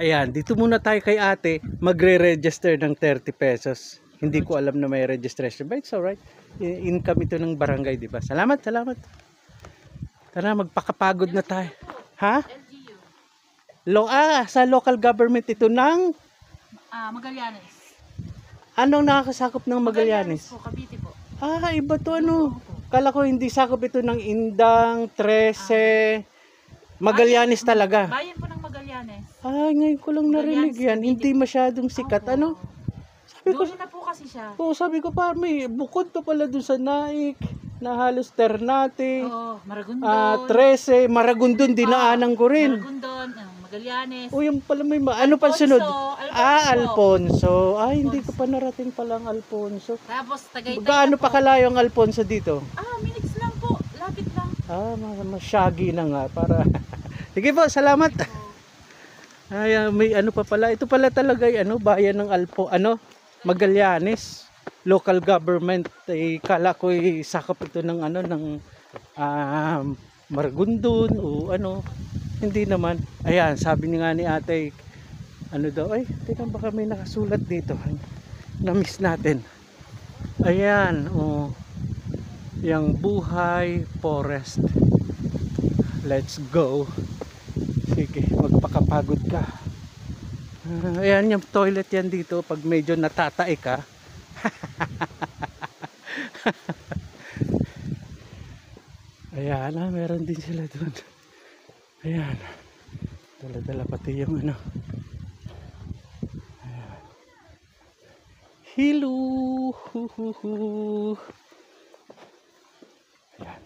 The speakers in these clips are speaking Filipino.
Ayan, dito muna tayo kay ate. Magre-register ng 30 pesos. Hindi ko alam na may registration. But it's alright. Income ito ng barangay, di ba? Salamat, salamat. Tara, magpakapagod na tayo. Ha? Sa local government ito ng Magallanes. anong nakakasakop ng Magallanes? Po, Cavite po. Iba to ano. Kala ko hindi sakop ito ng Indang, 13. Magallanes talaga. Bayan po ng Magallanes. Ngayon ko lang narinig Magallanes, yan. Cavite. Hindi masyadong sikat. Opo. Ano? Sabi ko, Dulo na po kasi siya. sabi ko pa, may bukod pa pala dun sa Naik, na halos Ternate, Oo, Maragondon. 13, Maragondon, dinaanan ko rin. Maragondon, Magallanes. Yung pala may ano pa sunod? Alfonso. Alfonso. Hindi ko pa narating palang Alfonso. Tapos Tagaytay Gaano na po. pa kalayo ang Alfonso dito? Minutes lang po. Lapit lang. Masyagi na nga para. Sige po, salamat. May ano pa pala. Ito pala talaga ay bayan ng Magallanes. Local government. Kala ko sakop ito ng Maragondon o Hindi naman. Ayan, sabi nga ni ate, tingnan baka may nakasulat dito. Na-miss natin. Ayan, yung Buhay Forest. Let's go. Sige, magpakapagod ka. Ayan yung toilet yan dito pag medyo natatae ka. Ayan, meron din sila doon. Ayan. Dala-dala pati yung Ayan. Hello. Ayan.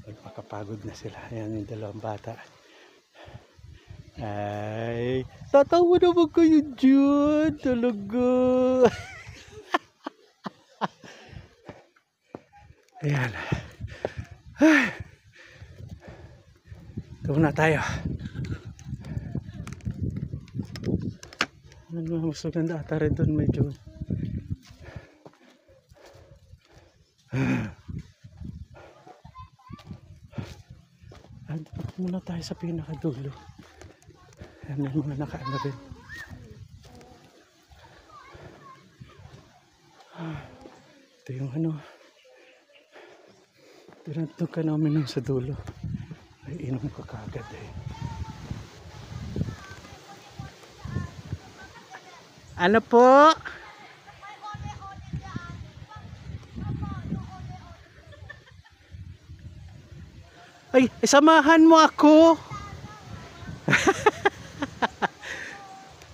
Magpakapagod na sila. Ayan yung dalawang bata. Tatawa naman kayo dyan. Talaga. Ayan. Ito na tayo. Mas maganda ata rin doon medyo. Muna tayo sa pinakadulo. Ayan yung mga nakaano rin. Ito yung tinatog ka namin sa dulo. Ay inom ko kagad Ano po? Samahan mo ako.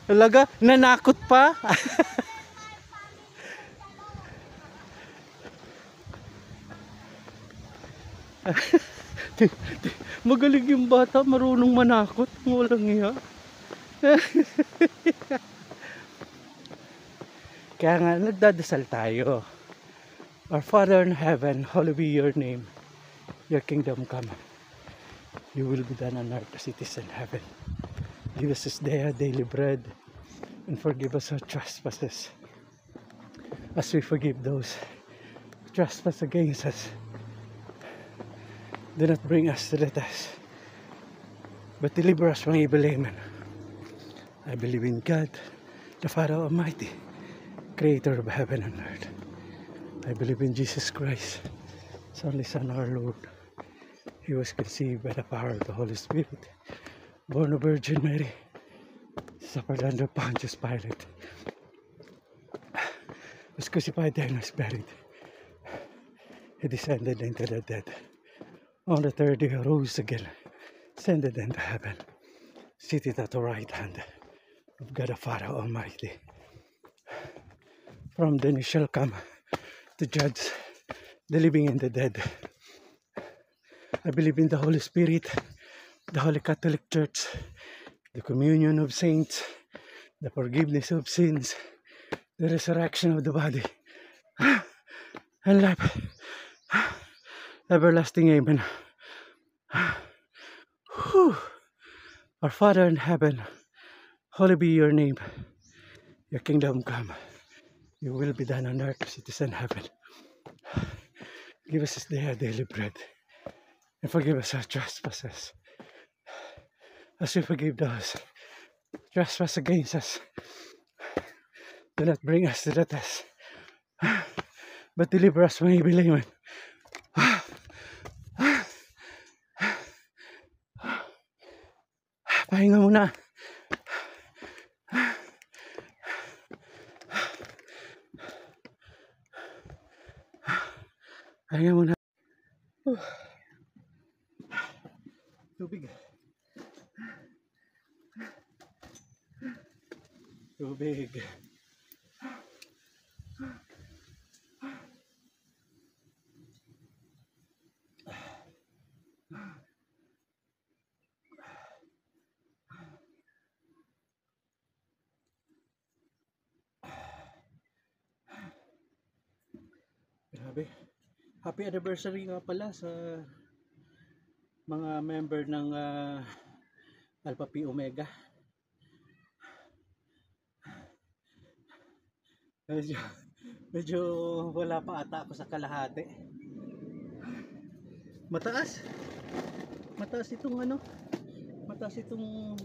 Talaga, nanakot pa. Magaling yung bata, marunong manakot. Walang iya. Kaya nga, nagdadasal tayo. Our Father in heaven, hallowed be your name. Your kingdom come. You will be done on earth as it is in heaven. Give us this day our daily bread, and forgive us our trespasses, as we forgive those who trespass against us. Do not bring us to the test, but deliver us from evil. Amen. I believe in God, the Father Almighty, Creator of heaven and earth. I believe in Jesus Christ, His only Son, our Lord. He was conceived by the power of the Holy Spirit, born of Virgin Mary, suffered under Pontius Pilate, was crucified and was buried. He descended into the dead. On the third day he rose again, ascended into heaven, seated at the right hand of God the Father Almighty. From then he shall come to judge the living and the dead. I believe in the Holy Spirit, the Holy Catholic Church, the communion of saints, the forgiveness of sins, the resurrection of the body, and life everlasting. Amen. Our Father in heaven, hallowed be your name. Your kingdom come. Your will be done on earth as it is in heaven. Give us this day our daily bread, and forgive us our trespasses, as we forgive those who trespass against us. Do not bring us to the test, but deliver us from evil. Amen. Pahinga muna. Pahinga muna. Tubig. Tubig. Grabe. Happy anniversary nga pala sa mga member ng Alpha Pi Omega. Medyo wala pa ata ako sa kalahati. Mataas. Mataas itong ano? Mataas itong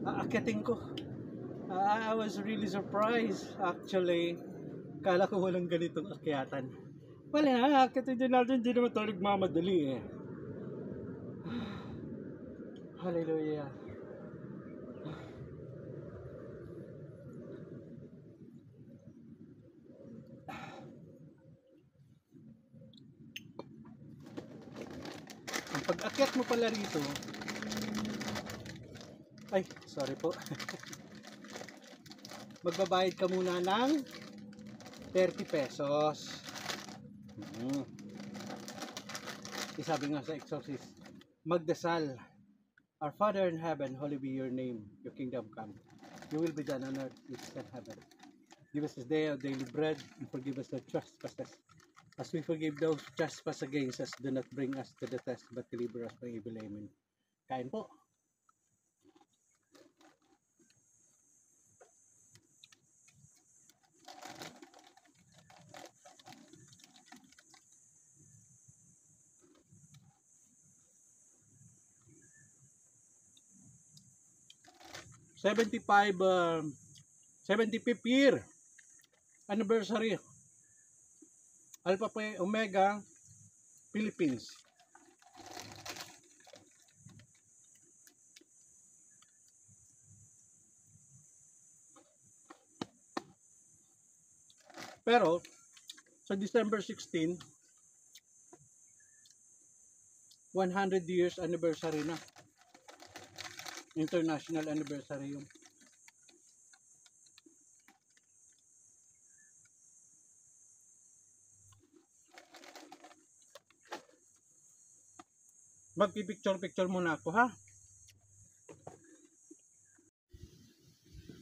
aakyatin ko. I was really surprised actually. Kala ko walang ganitong akyatan. Wala, akyatin din natin, hindi naman tayo nagmamadali eh. Hallelujah. Ang pag-akyat mo pala rito, ay, sorry po. Magbabayad ka muna ng 30 pesos. Sabi nga sa exorcist, magdasal. Our Father in heaven, holy be your name. Your kingdom come. Your will be done on earth as it is in heaven. Give us this day our daily bread, and forgive us our trespasses, as we forgive those who trespass against us. Do not bring us to the test, but deliver us from evil. Amen. Kain po. '75 75th year anniversary Alpha Pi Omega Philippines. Pero sa December 16, 100 years anniversary na. International anniversary yung. Magpipicture muna ako, ha?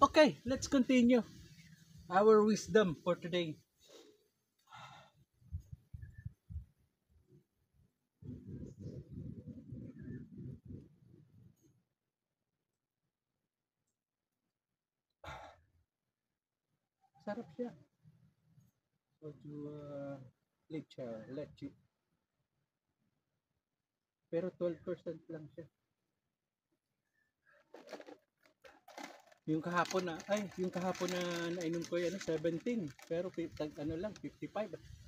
Okay, let's continue our wisdom for today. Sarap siya. Soju leche. Pero 12% lang siya. Yung kahapon na nainom ko yan 17, pero ano lang 55.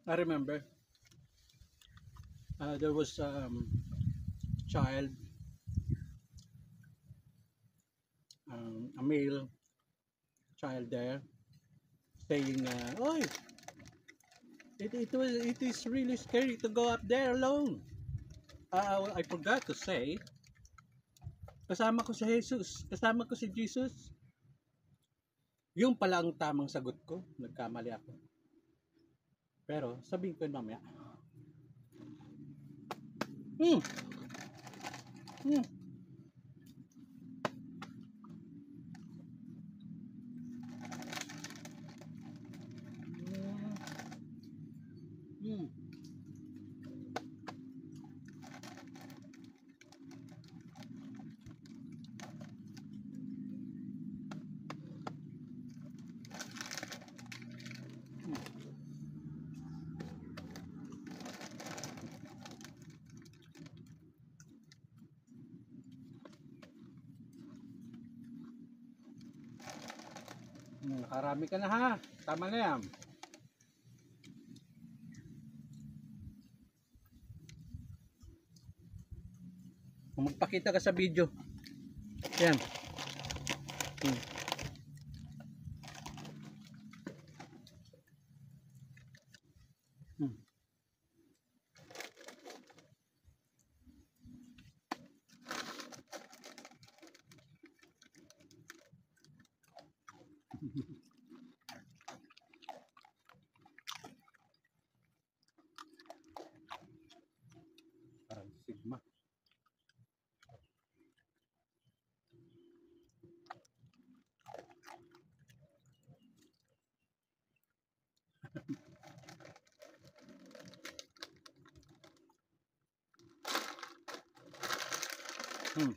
I remember there was child a male child there saying, "Oy, it is really scary to go up there alone." I forgot to say, kasama ko si Jesus, kasama ko si Jesus. Yung pala ang tamang sagot ko, nagkamali ako. Pero sabihin ko mamaya. Hmm. Hmm. Hmm. Nakarami ka na ha. Tama na yan. Kung magpakita ka sa video. Yan. Hmm. Hmm. Parang sigma. Hmm.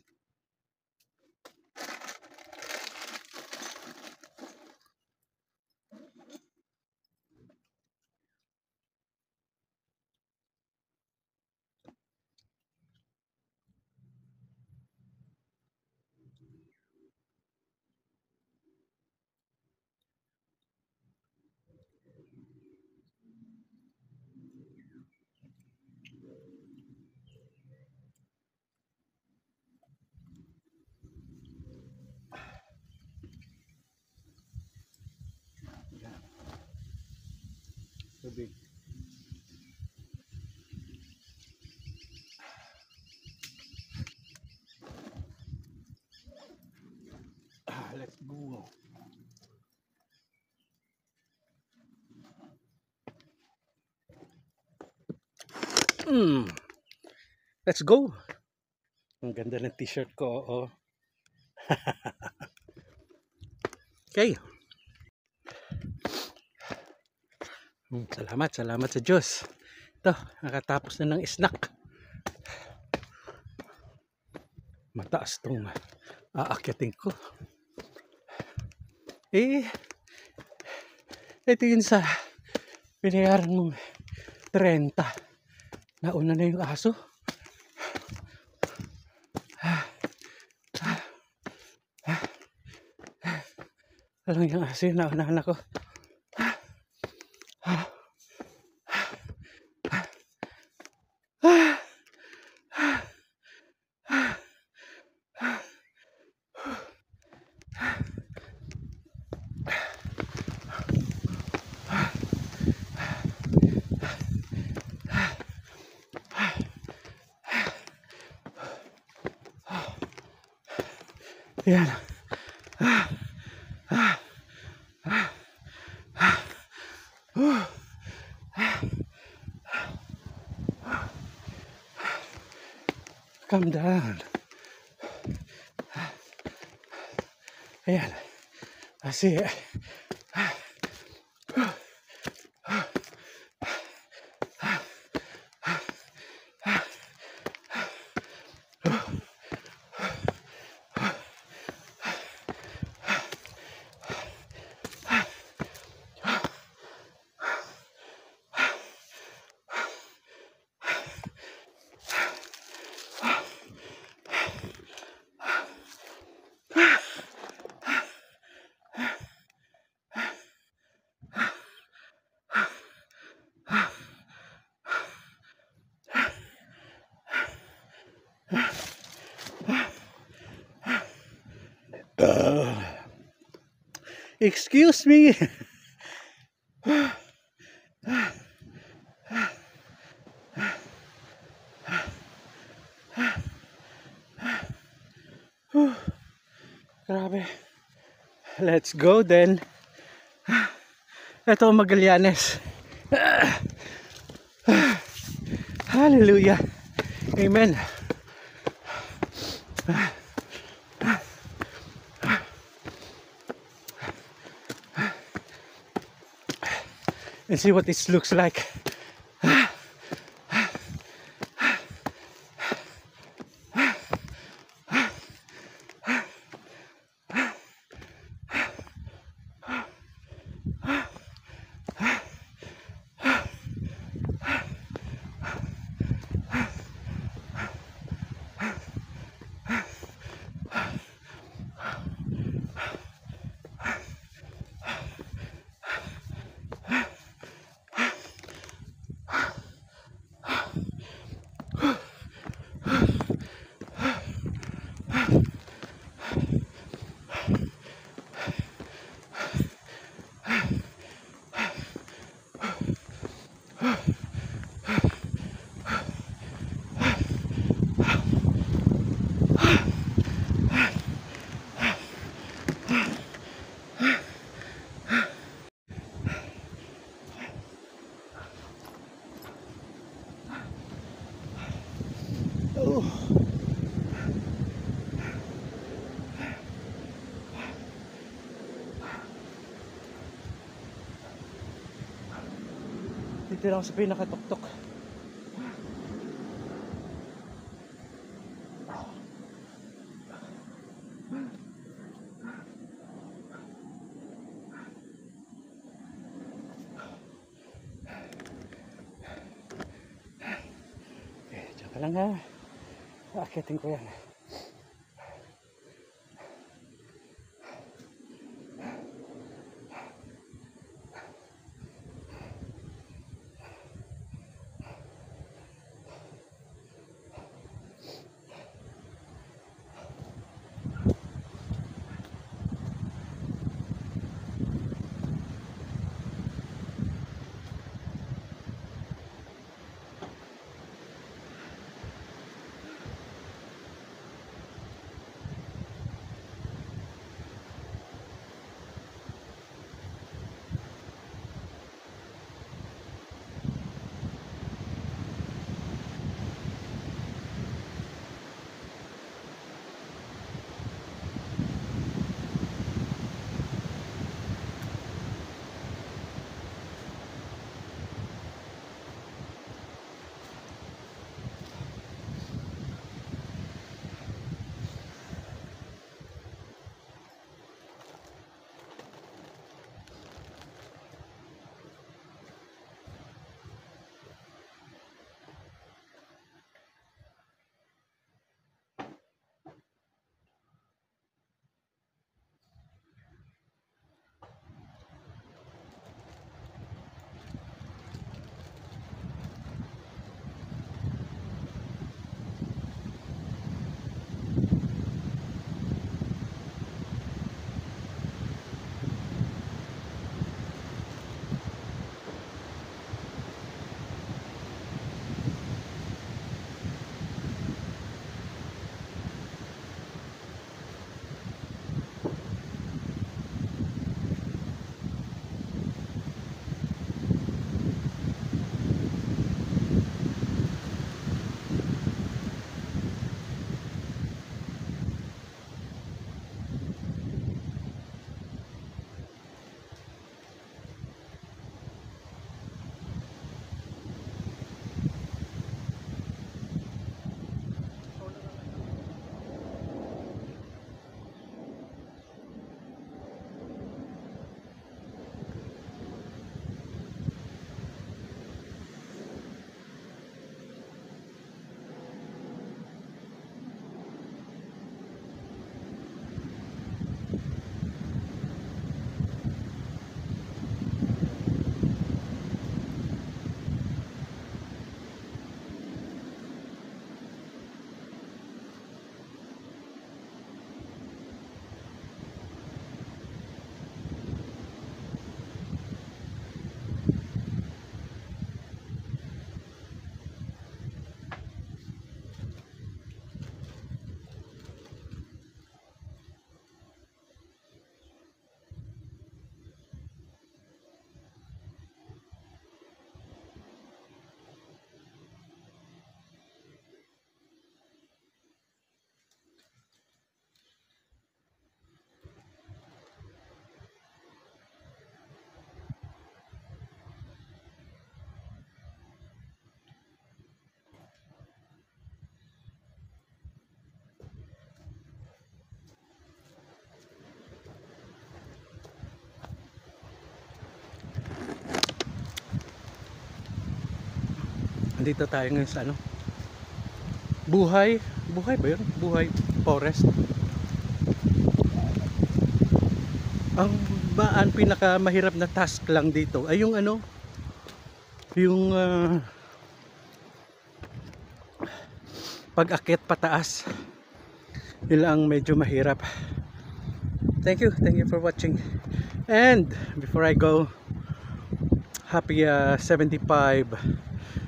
Yan. Tubig. Let's go. Let's go. Ang ganda ng t-shirt ko. Oh. Okay. Salamat sa Diyos. Ito, nakatapos na ng snack. Mataas tong aakyatin ko. Ito yun sa pinayaran mong 30. Nauna na yung aso. Alam yung aso yun, naunahan ako. Yan. Calm down. Ayan. Kasi Excuse me. Grabe. Let's go then. Ito ang Magallanes. Hallelujah. Amen. And see what this looks like. Oh. Dito lang sa pinakatuktok. Okay, tsaka lang ha. Akitin ko yan. nandito tayo ngayon sa ano, Buhay ba yun? Buhay Forest. Ang pinaka mahirap na task lang dito ay yung ano, yung pag-akyat pataas. Yun lang medyo mahirap. Thank you for watching. And before I go, happy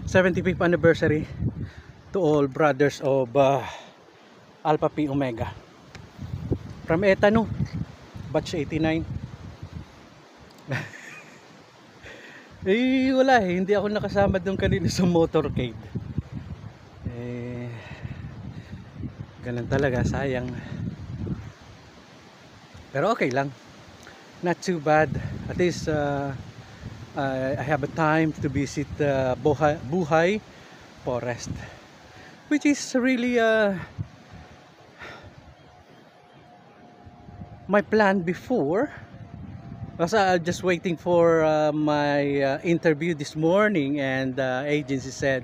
75th anniversary to all brothers of Alpha Pi Omega from Etano, batch 89. Wala hindi ako nakasama doon kanina sa motorcade. Ganun talaga, sayang. Pero okay lang, not too bad. At least I have a time to visit Buhay Forest, which is really my plan before. Kasi I'm just waiting for my interview this morning, and the agency said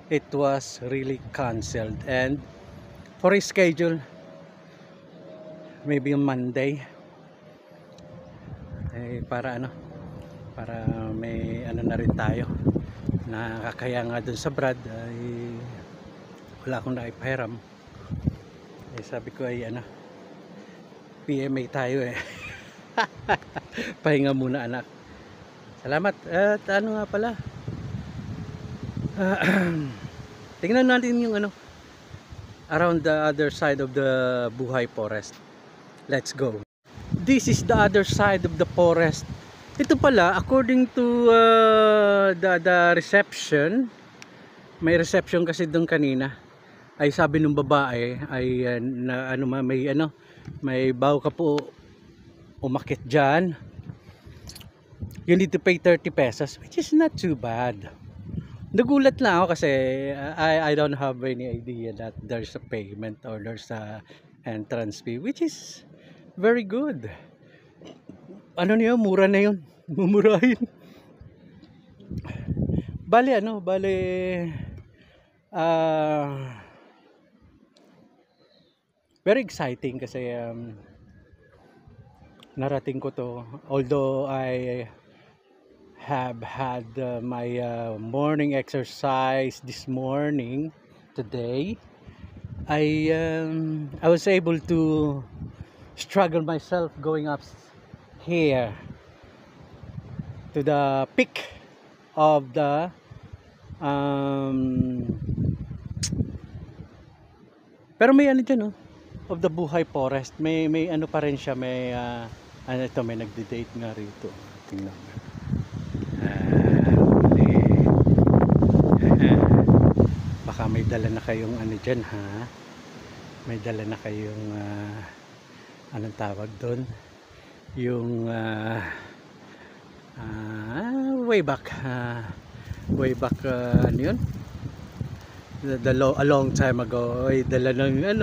it was really cancelled, and for a schedule maybe on Monday, para may ano na rin tayo. Nakakaya nga dun sa Brad ay wala akong naipahiram. Sabi ko ay PMA tayo pahinga muna anak. Salamat. At ano nga pala, tingnan natin yung around the other side of the Buhay Forest. Let's go. This is the other side of the forest. Ito pala, according to the reception, may reception kasi doon kanina, ay sabi ng babae ay may baw ka po umakit dyan, you need to pay 30 pesos, which is not too bad. Nagulat lang ako kasi I don't have any idea that there's a payment or there's a entrance fee, which is very good. Ano niyo, mura na yun, mumurahin. Bale very exciting kasi narating ko to, although I have had my morning exercise this morning. Today I was able to struggle myself going up here to the peak of the pero may dyan of the Buhay Forest, may ano pa rin siya, may ito, may nagde-date nga rito. Tingnan mo. Baka may dala na kayong dyan, ha? May dala na kayong anong tawag doon, yung way back ano yun, a long time ago, ay dala ng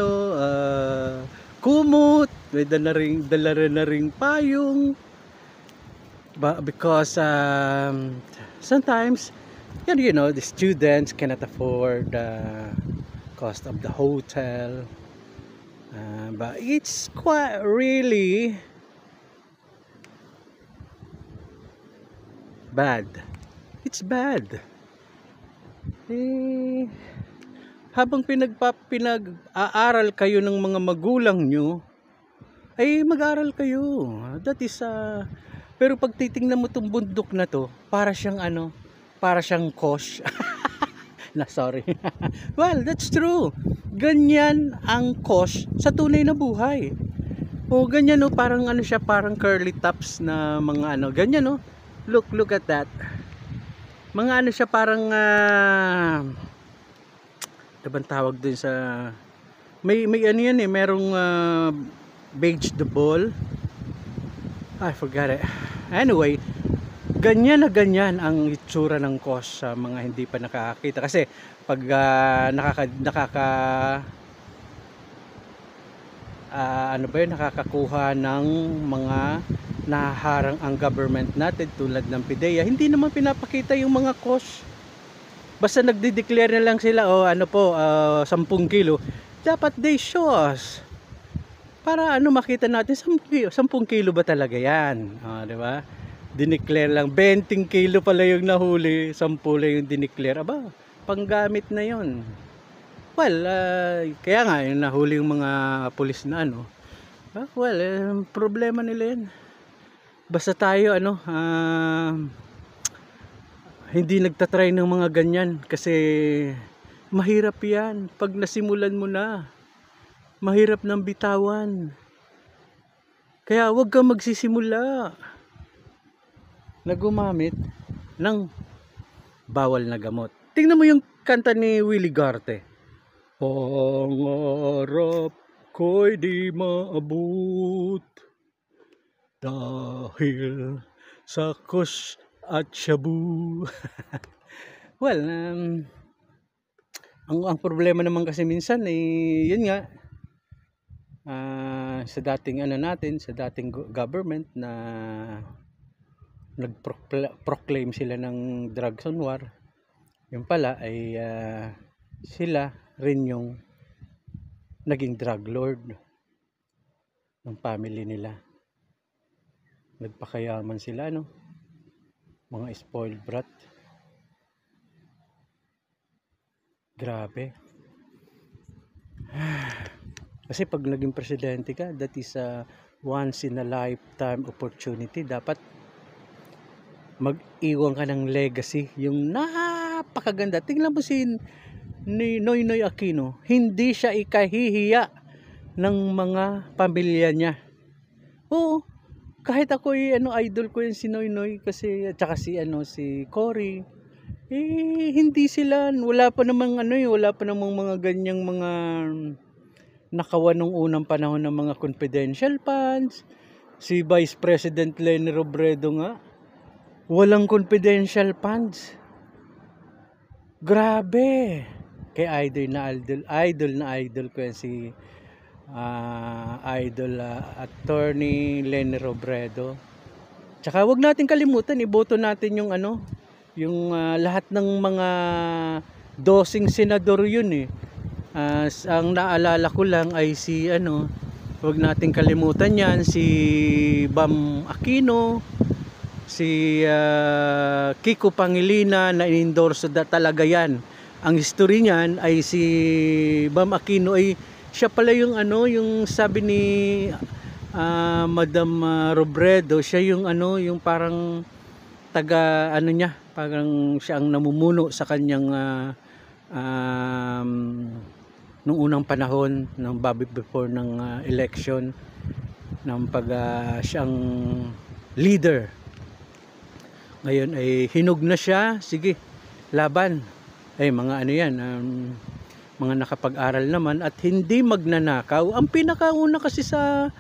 kumot, may dala na ring payong, because sometimes the students cannot afford the cost of the hotel, but it's quite really bad. It's bad. Habang pinag-aaral kayo ng mga magulang nyo, ay mag-aral kayo. That is pero pag titingnan mo tong bundok na to, para siyang kosh. Sorry. Well, that's true. Ganyan ang kosh sa tunay na buhay. Ganyan parang siya, parang curly tops na mga ganyan Look at that. Mga siya, parang bang tawag dun sa may yan merong vegetable, I forgot it. Anyway, ganyan na ganyan ang itsura ng kosh sa mga hindi pa nakakakita, kasi pag nakakakuha ng mga naharang ang government natin tulad ng PIDEA, hindi naman pinapakita yung mga kosh. Basta nagde-declare na lang sila, o ano po, 10 kilo. Dapat they show us. Para ano makita natin, 10 kilo ba talaga yan? Di ba? Dineclare lang, 20 kilo pala yung nahuli, 10 lang yung dineclare. Aba, panggamit na yon. Well, kaya nga, yung nahuli yung mga pulis na ano. Problema nila yan. Basta tayo, hindi nagtatry ng mga ganyan. Kasi, mahirap yan. Pag nasimulan mo na, mahirap nang bitawan. Kaya, huwag kang magsisimula na gumamit ng bawal na gamot. Tingnan mo yung kanta ni Willie Garte. Pangarap ko'y di maabot dahil sa kus at shabu. Well, ang problema naman kasi minsan yun nga, sa dating sa dating government na nag-proclaim sila ng drugs on war, yung pala ay sila rin yung naging drug lord ng family nila. Nagpakayaman sila, mga spoiled brat. Grabe. Kasi pag naging presidente ka, that is a once in a lifetime opportunity. Dapat mag-iwan ka ng legacy, yung napakaganda. Tingnan mo si Noynoy Aquino, hindi siya ikahihiya ng mga pamilya niya. Oo, kahit ako idol ko yan si Noynoy, kasi at saka si Cory, hindi sila, wala pa namang mga ganyang mga nakawan nung unang panahon ng mga confidential funds. Si Vice President Leni Robredo nga, walang confidential funds. Grabe. Kaya idol ko yan si Attorney Leni Robredo. Tsaka wag natin kalimutan, iboto natin yung yung lahat ng mga dosing senador yun ang naalala ko lang ay si wag natin kalimutan yan, si Bam Aquino, si Kiko Pangilinan, na in-endorse talaga yan. Ang history niyan ay si Bam Aquino ay siya pala yung yung sabi ni Madam Robredo, siya yung yung parang taga niya, parang siya ang namumuno sa kanyang nung unang panahon ng before ng election, ng siyang leader. Ngayon ay hinog na siya, sige, laban. Mga yan, mga nakapag-aral naman at hindi magnanakaw. Ang pinakauna kasi sa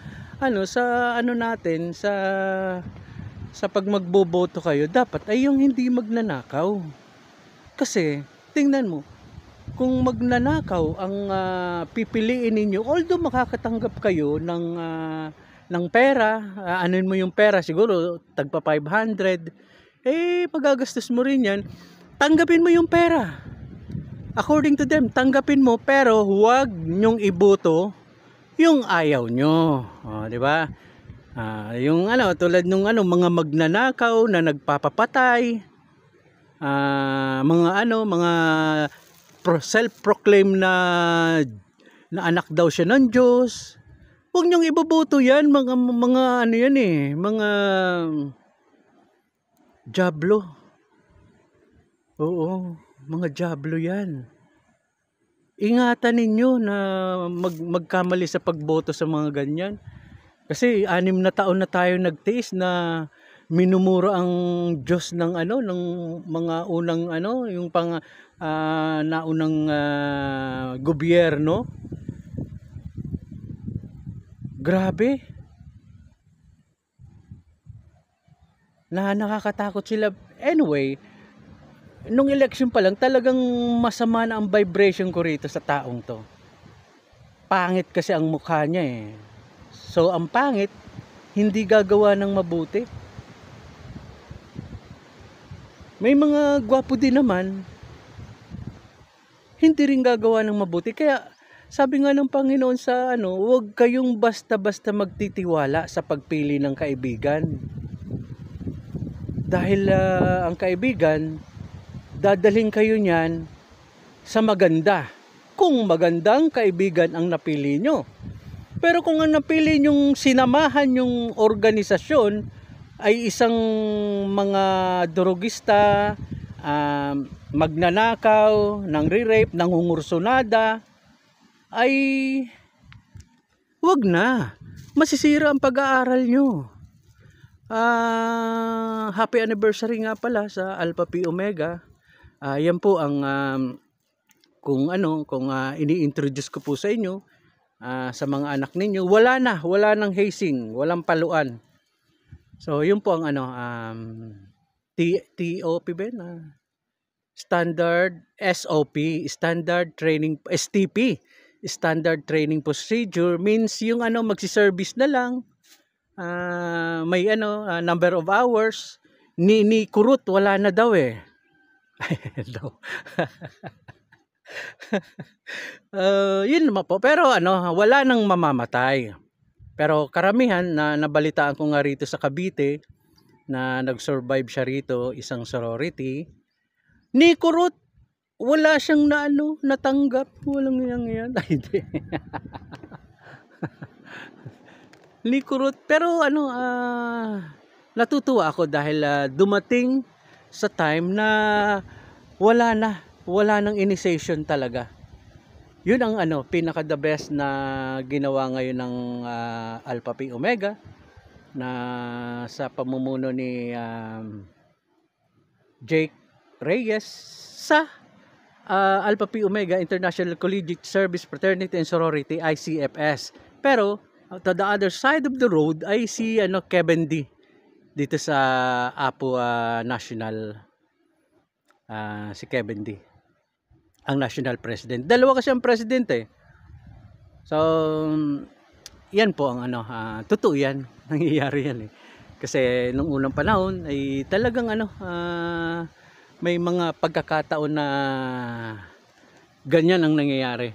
natin, sa pag magboboto kayo, dapat ay yung hindi magnanakaw. Kasi tingnan mo, kung magnanakaw ang pipiliin ninyo, although makakatanggap kayo ng pera, anuin mo yung pera, siguro tagpa 500, magagastos mo rin yan. Tanggapin mo yung pera. According to them, tanggapin mo, pero huwag nyong iboto yung ayaw nyo. Di ba? Yung tulad nung mga magnanakaw na nagpapapatay, mga self-proclaim na anak daw siya ng Diyos. Huwag nyong iboboto yan, mga mga jablo. Oo, mga jablo yan. Ingatan ninyo na magkamali sa pagboto sa mga ganyan. Kasi 6 na taon na tayo nagtiis na minumura ang Diyos ng ng mga unang yung naunang gobyerno. Grabe. Nakakatakot sila. Anyway, nung election pa lang, talagang masama na ang vibration ko rito sa taong to. Pangit kasi ang mukha niya So, ang pangit, hindi gagawa ng mabuti. May mga gwapo din naman, hindi rin gagawa ng mabuti. Kaya sabi nga ng Panginoon sa huwag kayong basta-basta magtitiwala sa pagpili ng kaibigan. Dahil ang kaibigan, dadalhin kayo niyan sa maganda. Kung magandang kaibigan ang napili nyo. Pero kung ang napili nyong sinamahan yung organisasyon ay isang mga drogista, magnanakaw, nangre-rape, nangungursunada, ay wag na. Masisira ang pag-aaral nyo. Happy anniversary nga pala sa Alpha Pi Omega. Yan po ang kung ini-introduce ko po sa inyo sa mga anak ninyo. Wala nang hazing, walang paluan. So yun po ang TOP ba na standard SOP, standard training, STP, standard training procedure, means yung magsi-service na lang, may number of hours. Ni kurut wala na daw eh. Daw. Yun naman po, pero wala nang mamamatay. Pero karamihan na nabalitaan ko nga rito sa Cavite na nag-survive siya rito, isang sorority, ni kurut wala siyang natanggap, walang yan. Ay, hindi. Ni kurut, pero natutuwa ako dahil dumating sa time na wala nang initiation talaga. Yun ang pinaka the best na ginawa ngayon ng Alpha Pi Omega na sa pamumuno ni Jake Reyes sa Alpha Pi Omega International Collegiate Service Fraternity and Sorority, ICFS. Pero to the other side of the road ay si Kevin D dito sa Apo National, si Kevin D ang national president. Dalawa kasi ang president eh. So yan po ang totoo yan, nangyayari yan eh. Kasi nung unang panahon ay talagang may mga pagkakataon na ganyan ang nangyayari.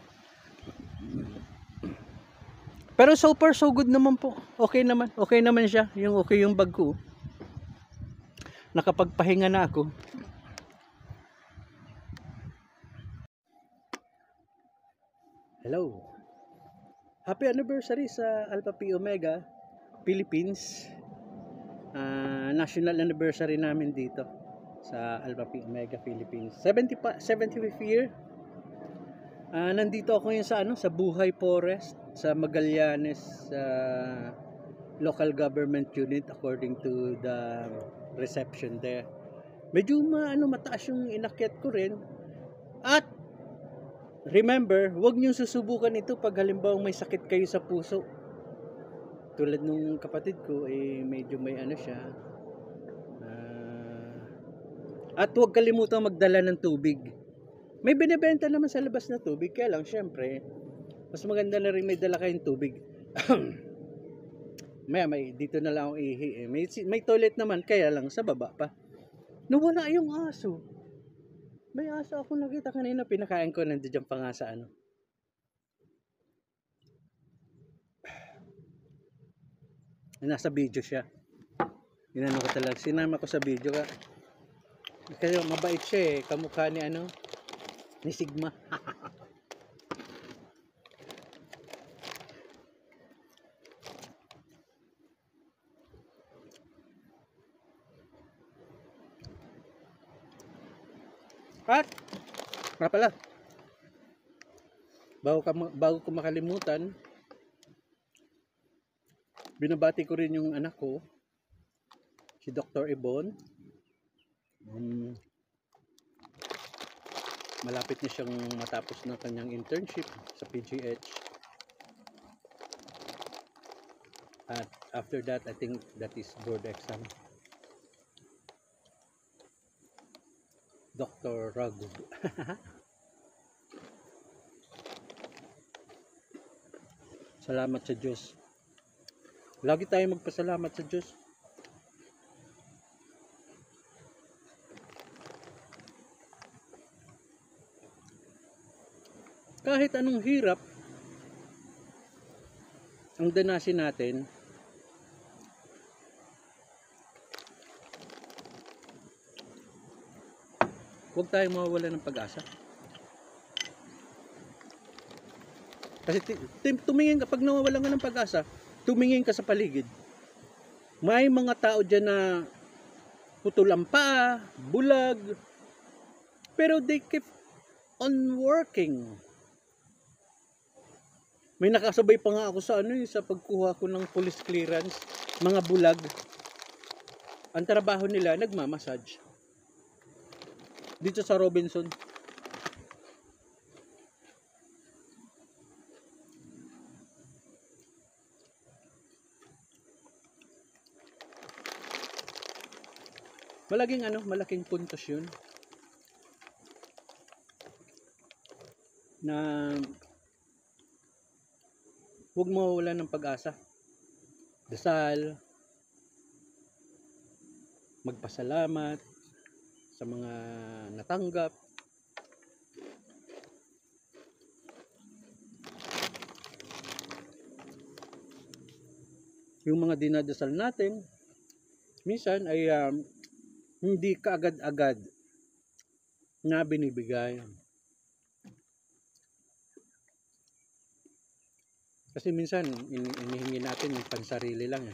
Pero so far so good naman po. Okay naman siya. Yung bag ko. Nakapagpahinga na ako. Hello. Happy anniversary sa Alpha Pi Omega Philippines. National anniversary namin dito sa Alpha Pi Omega Philippines. 75th year. Nandito ako ngayon sa Buhay Forest sa Magallanes local government unit according to the reception there. Medyo mataas yung inakyat ko rin. At remember, huwag niyong susubukan ito pag halimbawa may sakit kayo sa puso. Tulad nung kapatid ko, medyo may siya. At huwag kalimutang magdala ng tubig. May binibenta naman sa labas na tubig, kaya lang syempre, mas maganda na rin may dala kayong tubig. may dito na lang ako ihi. May toilet naman, kaya lang sa baba pa. Nawala yung aso. May aso ako nakita kanina, pinakain ko, nandiyan pa nga sa nasa video siya. Ginano ko talaga, sinama ko sa video ka. Kasi mabait siya eh, kamukha ni ni Sigma. At nga pala, bago ko makalimutan, binabati ko rin yung anak ko, si Dr. Ibon. Malapit na siyang matapos ng kanyang internship sa PGH. At after that, I think that is board exam. Dr. Raghu. Salamat sa Diyos. Lagi tayong magpasalamat sa Diyos. kahit anong hirap ang danasin natin, huwag tayong mawawala ng pag-asa. Kasi tumingin ka, pag nawawalan ka ng pag-asa, tumingin ka sa paligid. May mga tao dyan na putol ang paa, bulag, pero they keep on working. May nakasabay pa nga ako sa sa pagkuha ko ng police clearance, mga bulag. Ang trabaho nila, nagmamassage. Dito sa Robinson. Malaking puntos yun. Na huwag mawawala ng pag-asa. Dasal, magpasalamat sa mga natanggap. Yung mga dinadasal natin, minsan ay hindi kaagad-agad na binibigay. Kasi minsan, inihingi natin yung pansarili lang.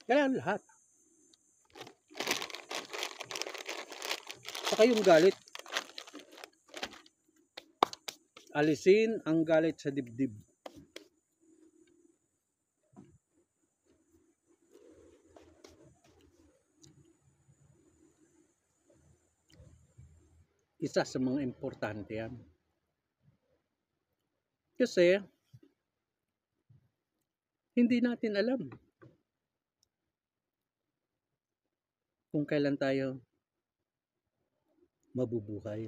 Kaya lahat. Saka yung galit. Alisin ang galit sa dibdib. Isa sa mga importante yan. Kasi, hindi natin alam kung kailan tayo mabubuhay.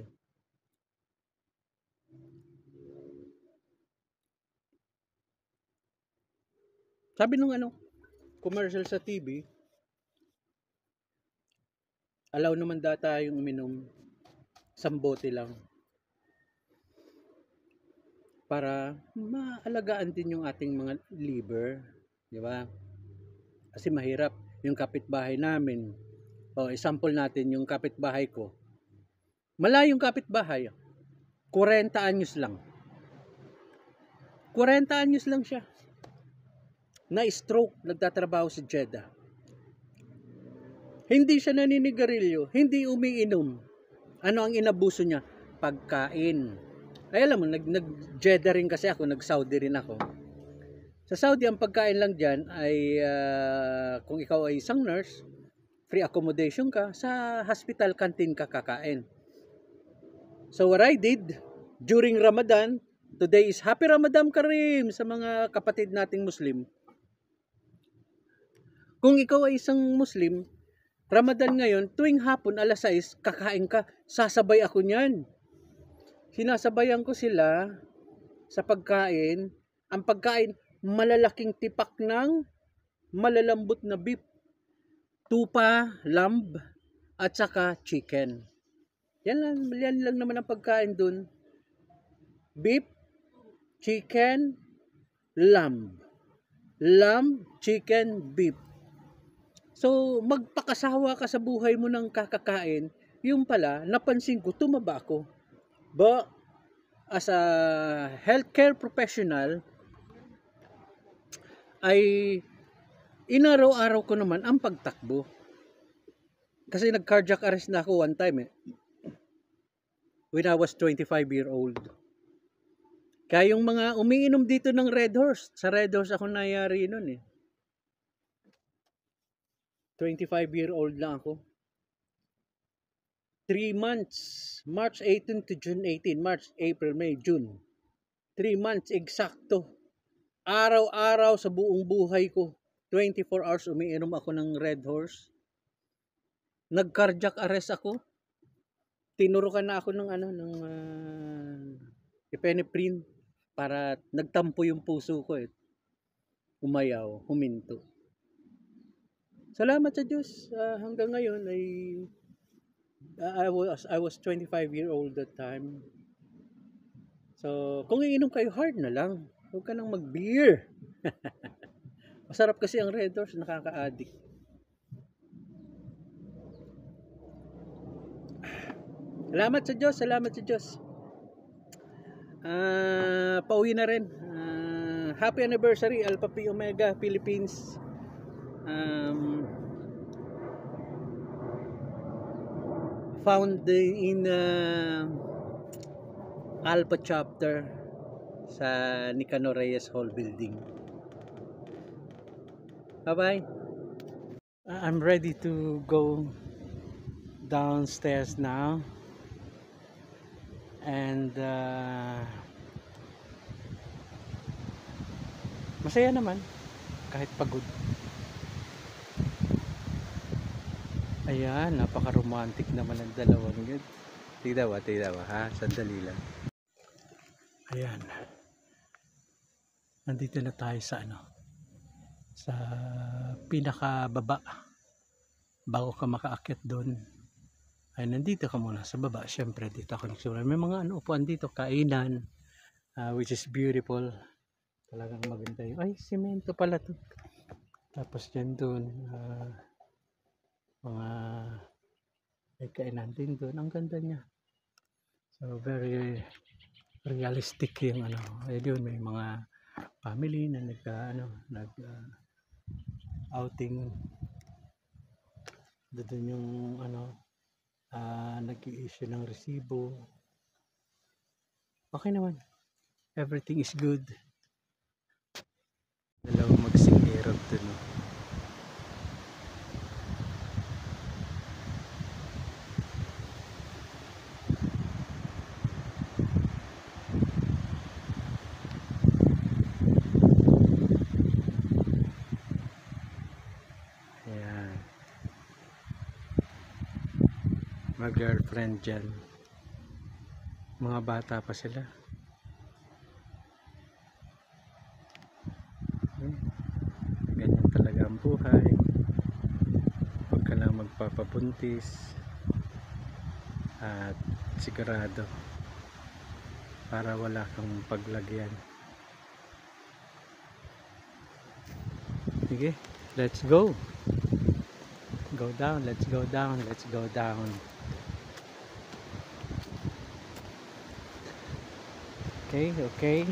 Sabi nung commercial sa TV, allow naman data yung uminom 1 bote lang para maalagaan din yung ating mga liver, di ba? Kasi mahirap yung kapitbahay namin. Example natin yung kapitbahay ko. Malayong kapitbahay, 40 anyos lang. 40 anyos lang siya. Na-stroke, nagtatrabaho sa Jeddah. Hindi siya naninigarilyo, hindi umiinom. Ano ang inabuso niya? Pagkain. Ay alam mo, nag-Jeddah rin kasi ako, nag-Saudi rin ako. Sa Saudi, ang pagkain lang dyan ay kung ikaw ay isang nurse, free accommodation ka, sa hospital canteen ka kakain. So what I did, during Ramadan, today is Happy Ramadan Kareem sa mga kapatid nating Muslim. Kung ikaw ay isang Muslim, Ramadan ngayon, tuwing hapon, alas 6, kakain ka, sasabay ako niyan. Sinasabayan ko sila sa pagkain. Ang pagkain, malalaking tipak ng malalambot na beef. Tupa, lamb, at saka chicken. Yan lang naman ang pagkain dun. Beef, chicken, lamb. Lamb, chicken, beef. So, magpakasawa ka sa buhay mo ng kakakain, yung pala, napansin ko, tumaba ako. But, as a healthcare professional, ay inaraw-araw ko naman ang pagtakbo. Kasi nag-cardiac arrest na ako one time when I was 25-year-old. Kaya yung mga umiinom dito ng Red Horse, sa Red Horse ako nayari nun 25-year-old lang ako. 3 months. March 18 to June 18. March, April, May, June. 3 months, eksakto. Araw-araw sa buong buhay ko. 24 hours umiinom ako ng Red Horse. Nag-cardiac arrest ako. Tinurukan na ako ng epinephrine para nagtampo yung puso ko Umayaw, huminto. Salamat sa Diyos, hanggang ngayon ay I was 25-year-old that time. So, kung iinom kayo, hard na lang. Huwag ka nang mag-beer. Masarap kasi ang Red Doors, nakaka-addict. Salamat sa Diyos, salamat sa Diyos. Pauwi na rin. Happy anniversary, Alpha Pi Omega Philippines. Found in Alpha chapter sa Nicanor Reyes Hall building. Bye-bye. I'm ready to go downstairs now. And masaya naman kahit pagod. Ayan, napaka-romantic naman ang dalawang yun. Tignan mo ha, sandali lang. Ayan. Nandito na tayo sa sa pinakababa. Bago ka makaakyat doon, ay nandito ka muna sa baba. Syempre dito ako nagsimula. May mga upuan dito, kainan, which is beautiful. Talagang maganda yun. Ay, simento pala to. Tapos dyan doon, mga may kainan din doon. Ang ganda niya. So very realistic yung ayun, may mga family na nag outing doon yung nag-i-issue ng resibo. Okay naman, everything is good. Dalawang magsingirap doon. Mag-girlfriend dyan. Mga bata pa sila. Ganyan talaga ang buhay. Huwag ka lang magpapabuntis. At sigurado para wala kang paglagyan. Sige, let's go. Go down, let's go down, let's go down. Okay.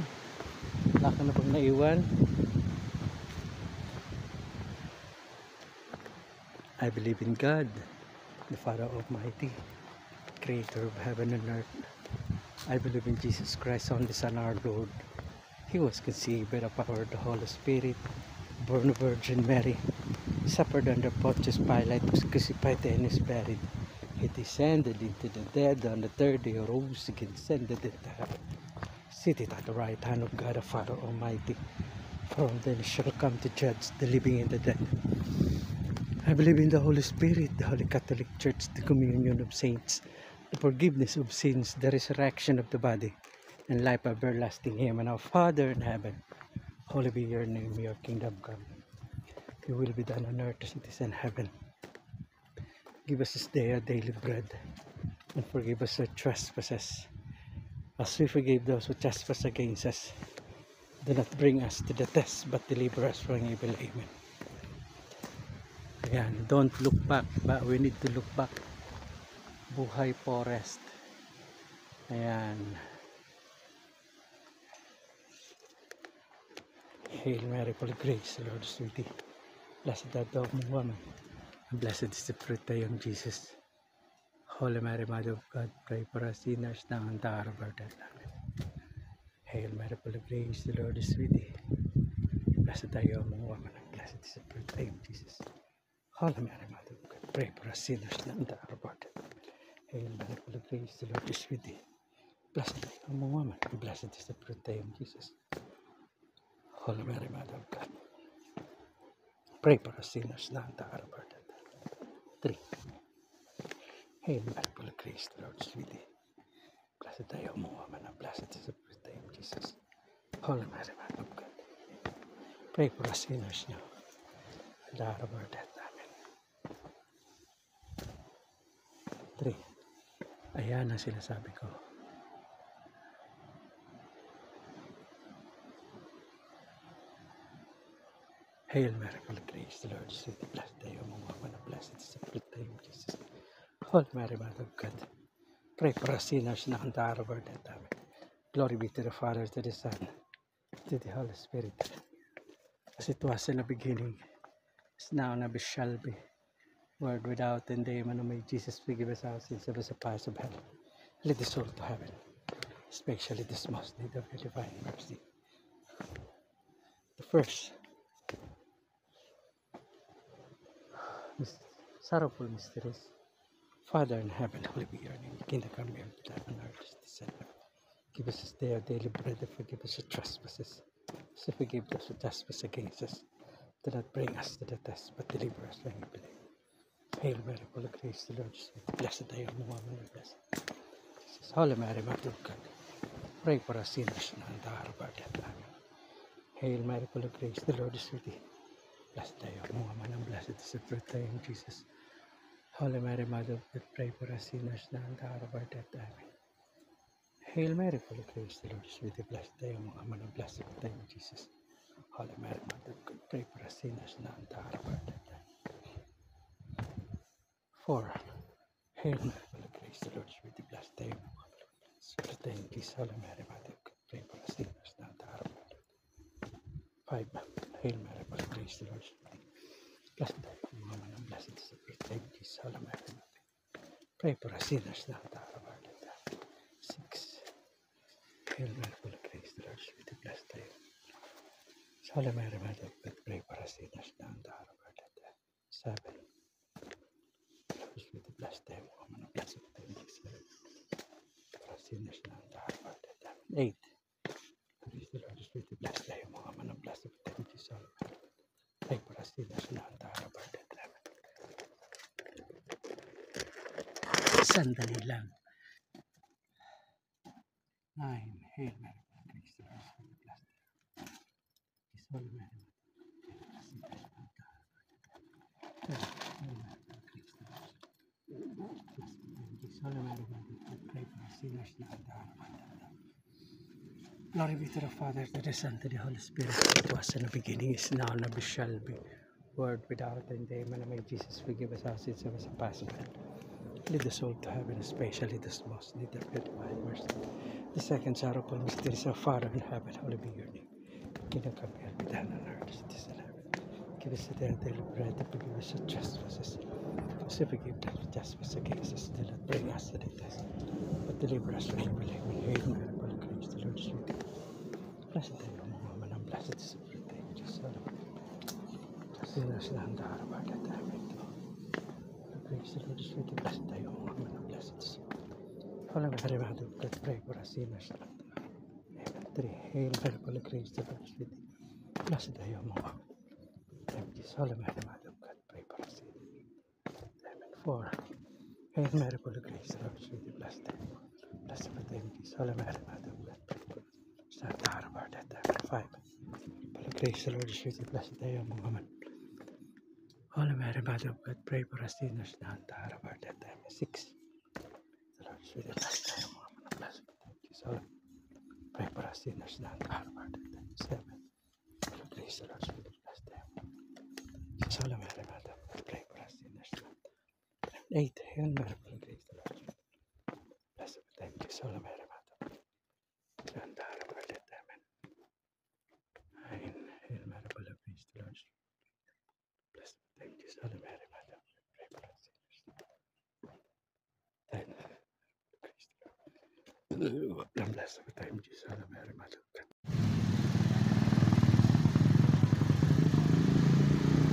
Wala ka na pag naiwan. I believe in God, the Father Almighty, Creator of heaven and earth. I believe in Jesus Christ, only Son, our Lord. He was conceived by the power of the Holy Spirit, born of Virgin Mary, suffered under Pontius Pilate, was crucified and is buried. He descended into the dead. On the third day rose again, descended into heaven, seated at the right hand of God the Father Almighty. From then shall come to judge the living and the dead. I believe in the Holy Spirit, the Holy Catholic Church, the communion of saints, the forgiveness of sins, the resurrection of the body, and life everlasting. Amen. Our Father in heaven, holy be your name, your kingdom come. Your will be done on earth as it is in heaven. Give us this day our daily bread, and forgive us our trespasses, as we forgive those who trespass against us. Do not bring us to the test, but deliver us from evil. Amen. Ayan, don't look back, but we need to look back. Buhay Forest. Ayan. Hail Mary, full of grace, the Lord is with thee. Blessed art thou among women, and blessed is the fruit of thy womb, Jesus. Holy Mary, Mother of God, pray for us sinners now and at the hour of our death. Amen. Hail Mary, full of grace, the Lord is with thee. Blessed are you among women, and blessed is the fruit of thy womb, Jesus. Holy Mary, Mother of God, pray for us sinners now and at the hour of our death. Hail Mary, full of grace, the Lord is with thee. Blessed are you among women, and blessed is the fruit of thy womb, Jesus. Holy Mary, Mother of God, pray for us sinners now and at the hour of our death. 3. Hail Mary, full of grace, the Lord is with thee. Blessed are you among women, and blessed is the fruit of thy womb, Jesus. Holy Mary, Mother of God, pray for us sinners now and at the hour of our death. Amen. 3. Ayan ang sinasabi ko. Hail Mary, full of grace, the Lord is with thee. Blessed are you among women, and blessed is the fruit of thy womb, Jesus. Holy Mary, Mother of God, pray for us sinners now and at the hour of our death. Amen. Glory be to the Father, to the Son, to the Holy Spirit, as it was in the beginning, is now, and ever shall be, world without end. Amen. O may Jesus forgive us our sins, save us the paths of hell, lead the soul to heaven, especially this most need of your divine mercy. The first sorrowful mysteries. Father in heaven, holy be your name. Your kingdom come, your will be done on earth as it is in heaven. Give us this day our daily bread, and forgive us our trespasses, as we forgive those who trespass against us. Do not bring us to the test, but deliver us from evil. Hail Mary, full of grace, the Lord is with thee. Blessed are you among women, and blessed Jesus. Holy Mary, Mother of God, pray for us sinners now and at the hour of our death. Amen. Hail Mary, full of grace, the Lord is with thee. Blessed are you among women, and blessed is the fruit of thy womb, Jesus. Holy Mary, Mother of God, pray for us sinners now and at the hour of our death. Amen. Hail Mary, full of grace, the Lord is with thee. Blessed are you among women, and blessed is the fruit of thy womb, Jesus. Holy Mary, Mother of God, pray for us sinners now and at the hour of our death. Amen. 4. Hail Mary, full of grace, the Lord is with thee. Blessed are you among women, and blessed is the fruit of thy womb, Jesus. Holy Mary, Mother of God, pray for us sinners now and at the hour of our death. 5. Hail Mary, full of grace, the Lord is with thee. Blessed are you among women, and blessed is the fruit of thy womb, Jesus. Holy Mary, Mother of God, pray for us sinners now and at the hour of our death. 6. Hail Mary, full of grace, the Lord is with thee. Blessed are you. Holy Mary, Mother of God, pray for us sinners now and at the hour of our death. 7. The Lord is with thee. Blessed are you among women, and blessed is the fruit of thy womb, Jesus. For us sinners now and at the hour of our death. 8. Praise the Lord is with thee. Blessed are you among women, and blessed is the fruit of thy womb, Jesus. Pray for us sinners now and at the hour of our death. Amen. Sandali lang. 9. Hail Mary, full of grace, the Lord is with thee. Blessed are you. Jesus, Holy Mary, pray for us sinners now and at the hour of our death. 10. Hail Mary, full of grace, the Lord is with thee. Blessed are you. Jesus, Holy Mary, pray for us sinners now and at the hour of our death. Glory be to the Father, to the Son, to the Holy Spirit. It was in the beginning, is now, and ever shall be, world without end. Amen. And may Jesus forgive us our sins, save us the paths of hell, lead the soul to heaven, especially this most need of your divine mercy. The second sorrowful mystery is our Father in heaven, holy be your name. Kingdom come, your will be done on earth as it is in heaven. Give us today our daily bread, and forgive us our trespasses, as we forgive those who trespass against us. Do not bring us to the test, but deliver us from evil. Amen. Hail Mary, full of grace, the Lord is with thee. Blessed are you among women, and blessed is the fruit of thy womb, Jesus. Sinners now and at the hour of our death. Amen. Praise the Lord is with thee. Blessed are you among women, and blessed is the fruit. Holy Mary, Mother of God, pray for us sinners now and at the hour. Amen. 3. Hail Mary, full of grace, the Lord is with thee. Blessed are you among women. Amen. Jesus, Holy Mary, Mother of God, pray for us sinners. Amen. 4. Hail Mary, full of grace, the Lord is with thee. Blessed are you. Blessed are the Jesus, Holy Mary, Mother of God, pray for us now and at the hour of our death. Amen. 5. Full of grace, the Lord is with thee. Blessed are you among women. Holy Mary, Mother of God, pray for us sinners now and at the hour of our death. Amen. 6. The Lord is with thee. Blessed are you among women, and blessed is the Jesus, Holy Mary, pray for us sinners now and at the hour of our death. Amen. 7. Full of grace, the Lord is with thee. Blessed are you. Jesus, Holy Mary, Mother of God, pray for us sinners now. 8. Hail Mary, full of grace, the Lord is with thee. Blessed be thy Jesus, Holy Mary, Mother of God, now and at the hour of our death. Amen. 9. Hail Mary, full of grace, the Lord is with thee. Blessed be thy Jesus, Holy Mary, Mother of God, pray for us sinners now. 10. And blessed be thy Jesus, Holy Mary, Mother of God.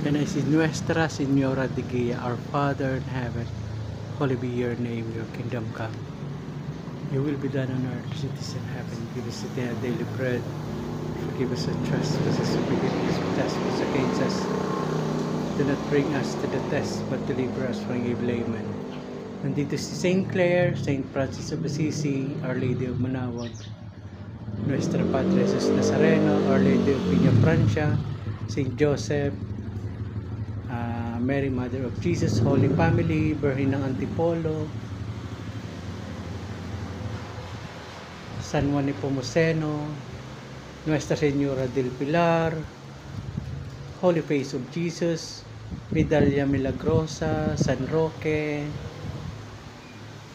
And I see Nuestra Señora de Guia, our Father in heaven, holy be your name, your kingdom come. Your will be done on earth as it is in heaven. Give us today our daily bread. Forgive us our trespasses, forgive us who trespass against us. Do not bring us to the test, but deliver us from evil. Amen. Nandito si St. Clare, St. Francis of Assisi, Our Lady of Manawag, Nuestra Padre Jesus Nazareno, Our Lady of Piña Francia, St. Joseph, Mary Mother of Jesus, Holy Family, Virgin ng Antipolo, San Juan Nepomuceno, Nuestra Señora del Pilar, Holy Face of Jesus, Medalla Milagrosa, San Roque,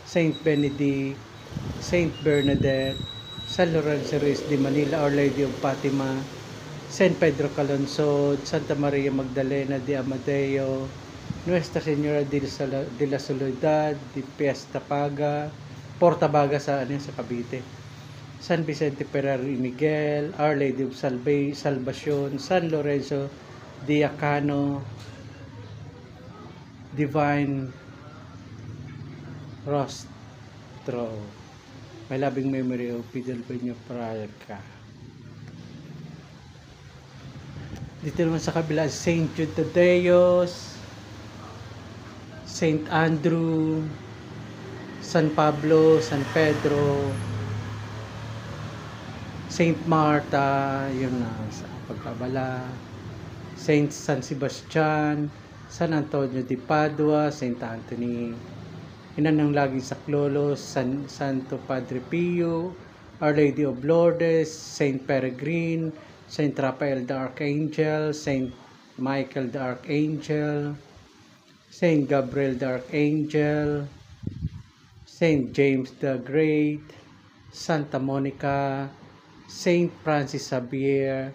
Saint Benedict, Saint Bernadette, San Lorenzo Ruiz de Manila, Our Lady of Fatima, San Pedro Calonsod, Santa Maria Magdalena de Amadeo, Nuestra Señora de la Soledad, de Fiesta Paga, Porta Baga sa Cavite, San Vicente Ferrer y Miguel, Our Lady of Salvacion, San Lorenzo Diacano, Divine Rostro, may loving memory of Fidel Peña Pralca. Dito naman sa kabila, Saint Jude Tadeos, Saint Andrew, San Pablo, San Pedro, Saint Martha, yun na sa Pagkabala, Saint San Sebastian, San Antonio de Padua, Saint Anthony, Ina ng Laging Saklolos, Santo Padre Pio, Our Lady of Lourdes, Saint Peregrine, Saint Raphael the Archangel, Saint Michael the Archangel, Saint Gabriel the Archangel, Saint James the Great, Santa Monica, Saint Francis Xavier,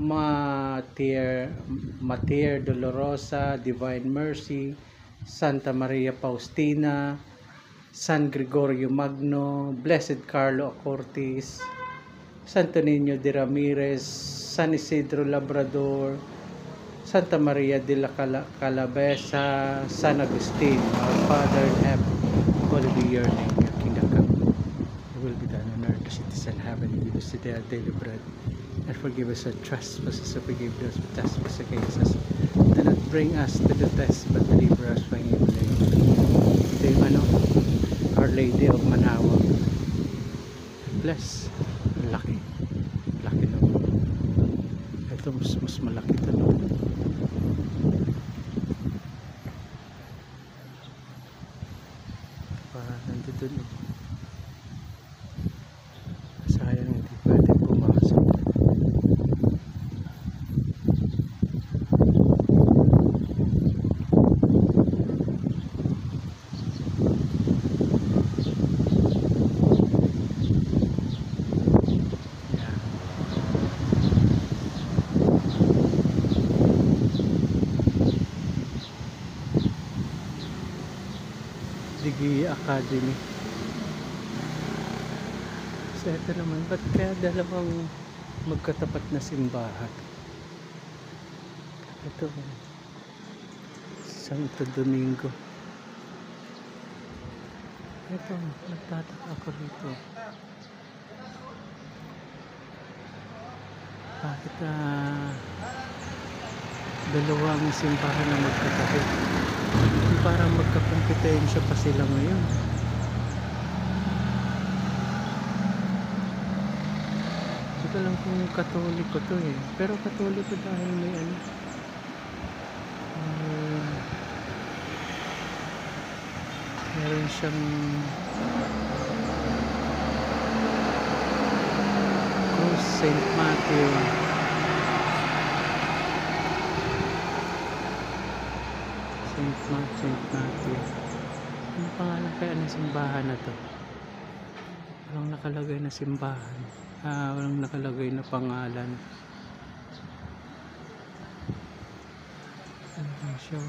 Mater Dolorosa, Divine Mercy, Santa Maria Faustina, San Gregorio Magno, Blessed Carlo Acortis, Santo Niño de Ramirez, San Isidro Labrador, Santa Maria de la Calabesa, San Agustin, our Father in heaven, holy be your name, your kingdom come, your will be done on earth as it is in heaven. Give us today our daily bread, and forgive us our trespasses, and forgive those who trespass against us. Do not bring us to the test, but deliver us from evil. Ito yung Our Lady of Manawag. Bless. Laki. Laki na. Ito mas malaki ito. No? Nandito. Sayang hindi pwede pumasok. Digi Academy. So ito naman, ba't kaya dalawang magkatapat na simbahan? Ito, Santo Domingo. Ito, nagtataka ako rito. Bakit dalawang simbahan na magkatapat? Parang magkakompetensya pa sila ngayon. Hindi ko lang kung Katoliko to eh. Pero Katoliko dahil may meron siyang Cross St. Matthew. Saint Matthew. Ano pangalan kaya ng simbahan na to? Walang nakalagay na simbahan. Walang nakalagay na pangalan. Ano ba siya?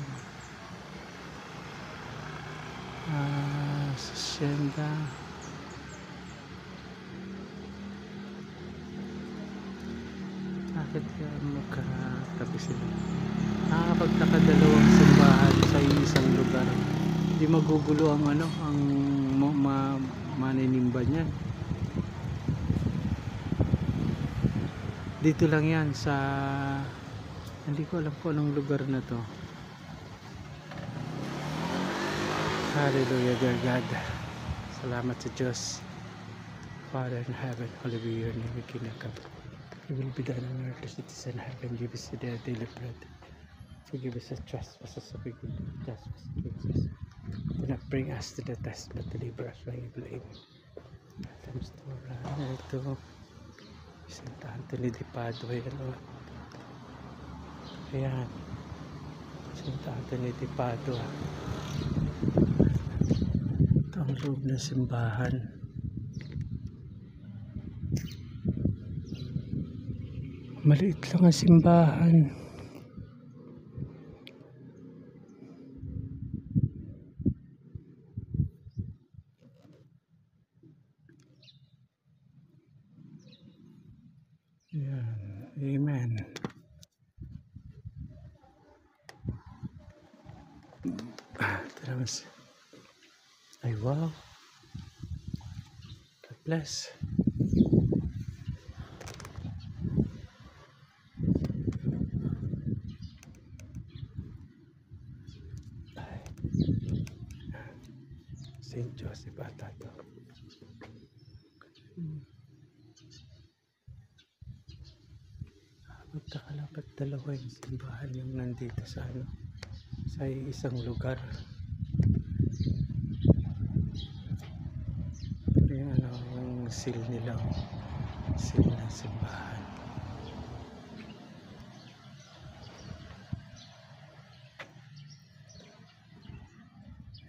Hacienda. Bakit kaya magkatabi sila? Nakakapagtaka dalawang simbahan sa isang lugar. Hindi magugulo ang ang maninimba niyan. Dito lang yan sa, hindi ko alam kung anong lugar na to. Hallelujah, dear God. Salamat sa Diyos. Father in heaven, holy be your name, your kingdom come. Your will be done on earth as it is in heaven. Give us today our daily bread. Forgive us our trespasses, so we can trespass against us. Do not bring us to the test, but deliver us from evil. Amen. Temstora. Ito. St. Anthony de Padua. Yan o. Ayan. St. Anthony de Padua. Ito ang loob ng simbahan. Maliit lang ang simbahan. Yan. Amen. Ito naman ay wow. God bless. St. Joseph ata to. Magkakalapat dalawa yung simbahan yung nandito sa ano, sa isang lugar. Yung ano, yung seal nila, seal ng simbahan.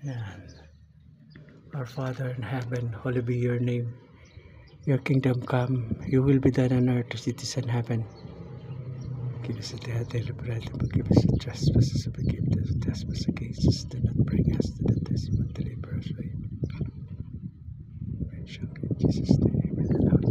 Yan. Our Father in heaven, holy be your name. Your kingdom come, your will be done on earth as it is in heaven. Give us our daily bread and forgive us our trespasses and forgive us our trespasses against us. Do not bring us to the test, but deliver us from evil. In Jesus' name, amen.